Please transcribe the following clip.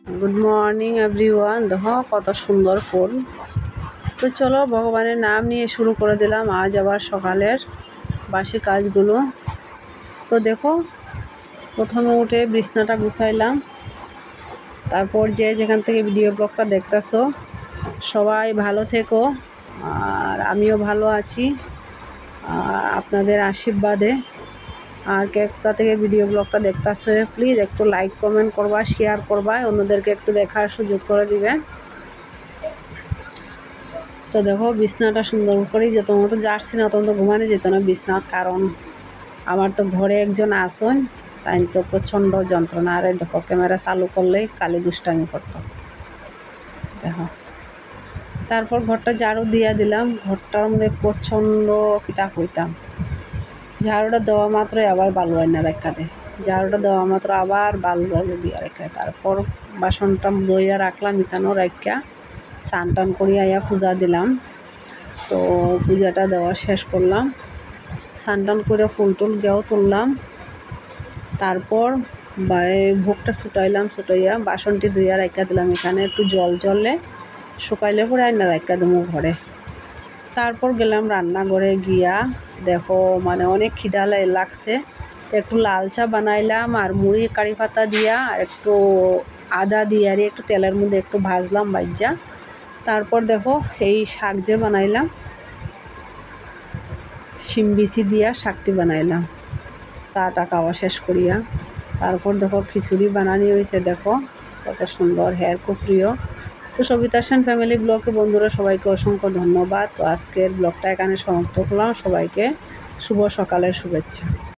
Good morning everyone. দেখো কত সুন্দর ফুল। তো চলো ভগবানের নাম নিয়ে শুরু করে দিলাম আজ আবার সকালের বাসি কাজগুলো। তো দেখো প্রথমে উঠে বিছনাটা গুছাইলাম। তারপর যেখান থেকে ভিডিও ব্লগটা দেখতেছো সবাই ভালো থেকো, আর আমিও ভালো আছি আপনাদের আশীর্বাদে। আর কে কোথা থেকে ভিডিও ব্লগটা দেখতেছো প্লিজ একটু লাইক কমেন্ট করবা, শেয়ার করবা, অন্যদেরকে একটু দেখার সুযোগ করে দিবে। তো দেখো বিছনাটা সুন্দর করেই যেত, মতো যাচ্ছি না তখন তো ঘুমানো যেত না বিছনার, কারণ আমার তো ঘরে একজন আসন, তাই তো প্রচণ্ড যন্ত্রণা। আরে দেখো ক্যামেরা চালু করলেই কালি দুষ্টামি করতো। দেখো তারপর ঘরটা ঝাড়ু দিয়ে দিলাম। ঘরটার মধ্যে প্রচণ্ড কিতা হইতাম, ঝাড়ুটা দেওয়া মাত্রই আবার বালু আইনা রেখা দেয়, ঝাড়ুটা দেওয়া মাত্র আবার বালু বালু দিয়ে রেখে। তারপর বাসনটা ধুইয়া রাখলাম এখানেও রাখা, স্নান টান করিয়া আইয়া পূজা দিলাম। তো পূজাটা দেওয়া শেষ করলাম, স্নান টান করে ফুল টুল গেও তুললাম। তারপর ভোগটা ছুটাইয়া বাসনটি ধুইয়া রাখা দিলাম এখানে, একটু জল জলে শুকাইলে পরে আইনা রাখা দেবো ঘরে। তারপর গেলাম রান্নাঘরে গিয়া, দেখো মানে অনেক খিদা লাগছে, তো একটু লাল চা বানাইলাম আর মুড়ি কারি পাতা দিয়া আর একটু আদা দিয়ে আর একটু তেলের মধ্যে একটু ভাজলাম ভাজা। তারপর দেখো এই শাক যে বানাইলাম, শিম বিচি দিয়া শাকটি বানাইলাম চাটা খাওয়া শেষ করিয়া। তারপর দেখো খিচুড়ি বানানি হয়েছে, দেখো কত সুন্দর, হেয়ার খুব প্রিয়। তো সবিতা সেন ফ্যামিলি ব্লগে বন্ধুরা সবাইকে অসংখ্য ধন্যবাদ। তো আজকের ব্লগটা এখানে সমাপ্ত করলাম। সবাইকে শুভ সকালের শুভেচ্ছা।